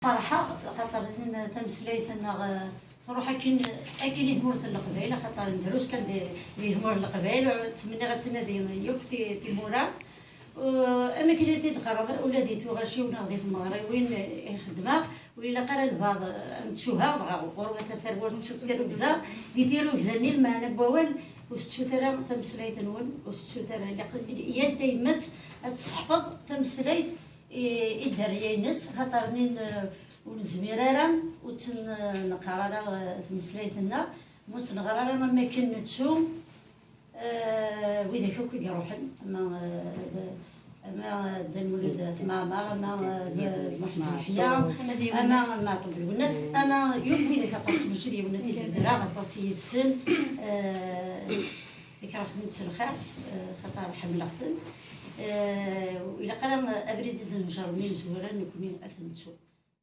صراحة خاطر تمسليت أنا تروح أكين ثمورة القبائل خاطر ندروس كان ثمورة القبائل وتمنى غتنادي يوك تيمورا أما كي تيتقرب ولا ديتو غاشي ولا غادي المغرب وين يخدمها وإلا قرا البعض متشوها بغا قربة تروات تشترو كزا ديتيرو كزاني المعنى بوال وستشو ترى تمسليت نون وستشو ترى يا تيمت تحفظ تمسليت الدريه الناس خاطرني ونزميرارا وتنقرارا تمسليتنا وتنغرارا ما كنتشو وإذا كوكو يروحن اما المولودات ما محيا اما ما طول الناس اما يوم اذا كطاس مشري ولا تيدرا غطاسي يتسل يكرهني الخير خاطر حمل اختن إلا قرا أبريد نجربني مزورا نكوني أثنتو